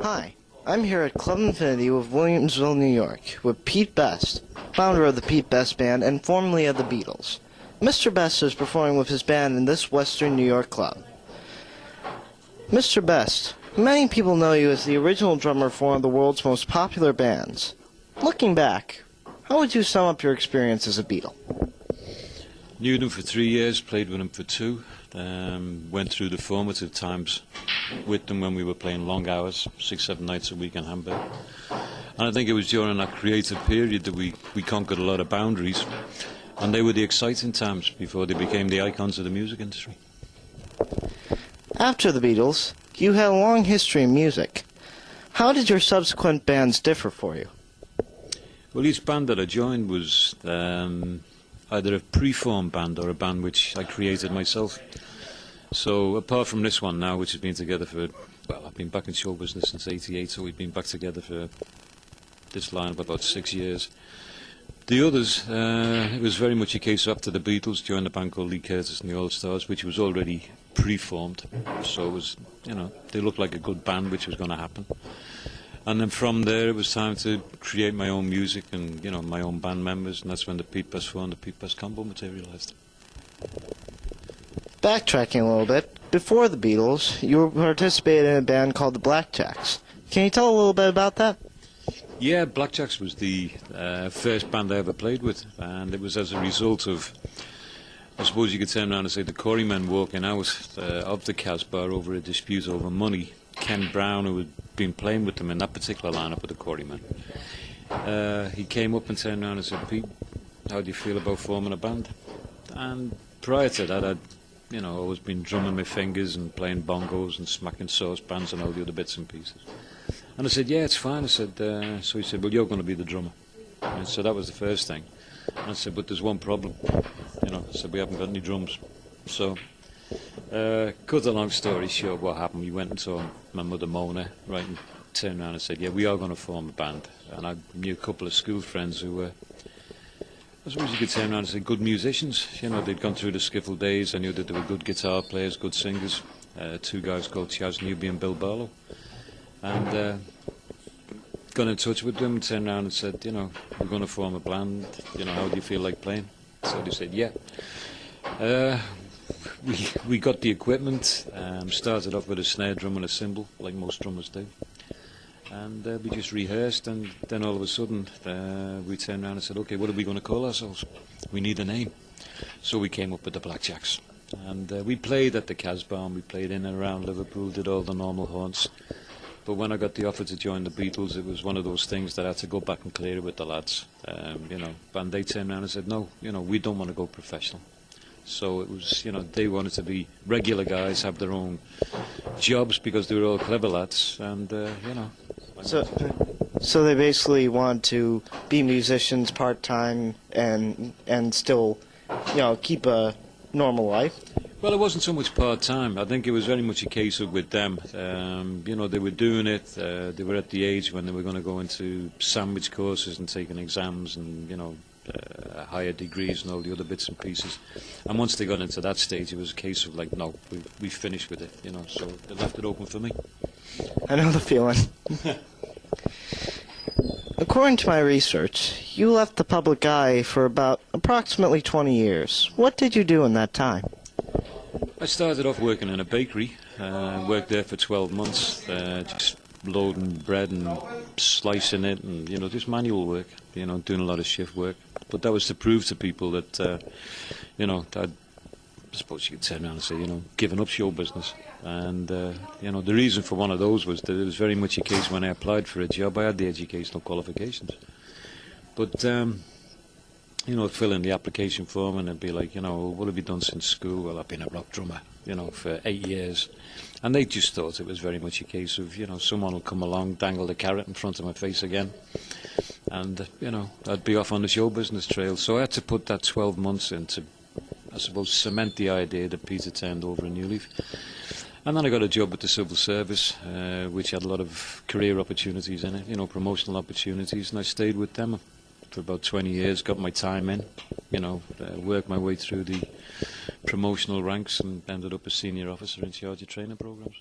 Hi, I'm here at Club Infinity of Williamsville, New York, with Pete Best, founder of the Pete Best Band and formerly of the Beatles. Mr. Best is performing with his band in this Western New York club. Mr. Best, many people know you as the original drummer for one of the world's most popular bands. Looking back, how would you sum up your experience as a Beatle? Knew them for 3 years, played with them for 2. Went through the formative times with them when we were playing long hours, 6-7 nights a week in Hamburg. And I think it was during that creative period that we conquered a lot of boundaries. And they were the exciting times before they became the icons of the music industry. After the Beatles, you had a long history in music. How did your subsequent bands differ for you? Well, each band that I joined was either a pre-formed band or a band which I created myself. So apart from this one now, which has been together for, well, I've been back in show business since '88, so we've been back together for this lineup about 6 years. The others, it was very much a case of after the Beatles, joined a band called Lee Curtis and the All-Stars, which was already pre-formed. So it was, they looked like a good band, which was going to happen. And then from there, it was time to create my own music and, my own band members, and that's when the Pete Best Four and the Pete Best Combo materialized. Backtracking a little bit, before the Beatles, you participated in a band called the Blackjacks. Can you tell a little bit about that? Yeah, Blackjacks was the first band I ever played with, and it was as a result of, I suppose you could turn around and say, the Quarrymen walking out of the Casbah over a dispute over money. Ken Brown, who had been playing with them in that particular lineup with the Quarrymen, he came up and turned around and said, "Pete, how do you feel about forming a band?" And prior to that, I'd always been drumming my fingers and playing bongos and smacking saucepans and all the other bits and pieces. And I said, "Yeah, it's fine." I said, so he said, "Well, you're going to be the drummer." And so that was the first thing. And I said, "But there's one problem." I said, "We haven't got any drums." So, cut a long story short, what happened, we went and saw my mother Mona, right, and turned around and said, "Yeah, we are going to form a band." And I knew a couple of school friends who were, I suppose you could turn around and say, good musicians. They'd gone through the skiffle days. I knew that they were good guitar players, good singers. 2 guys called Chaz Newby and Bill Barlow. And got in touch with them, turned around and said, "We're going to form a band. How do you feel like playing?" So they said, "Yeah." We got the equipment, started off with a snare drum and a cymbal, like most drummers do. And we just rehearsed, and then all of a sudden we turned around and said, "Okay, what are we going to call ourselves? We need a name." So we came up with the Blackjacks. And we played at the Casbah, we played in and around Liverpool, did all the normal haunts. But when I got the offer to join the Beatles, it was one of those things that I had to go back and clear it with the lads. And they turned around and said, "No, we don't want to go professional." So it was, they wanted to be regular guys, have their own jobs because they were all clever lads, and, So they basically want to be musicians part-time and still, keep a normal life? Well, it wasn't so much part-time. I think it was very much a case of with them, they were doing it, they were at the age when they were going to go into sandwich courses and taking exams and, higher degrees and all the other bits and pieces. And once they got into that stage, it was a case of like, no, we finished with it, so they left it open for me. I know the feeling. According to my research, you left the public eye for about approximately 20 years. What did you do in that time? I started off working in a bakery, worked there for 12 months, just loading bread and slicing it and, just manual work, doing a lot of shift work. But that was to prove to people that, I suppose you could turn around and say, giving up show business. And, the reason for one of those was that it was very much a case when I applied for a job, I had the educational qualifications. But, fill in the application form and it'd be like, what have you done since school? Well, I've been a rock drummer, for 8 years. And they just thought it was very much a case of, someone will come along, dangle the carrot in front of my face again. And, I'd be off on the show business trail. So I had to put that 12 months in to, I suppose, cement the idea that Peter turned over a new leaf. And then I got a job with the civil service, which had a lot of career opportunities in it, promotional opportunities. And I stayed with them for about 20 years, got my time in, worked my way through the promotional ranks and ended up a senior officer in charge of training programs.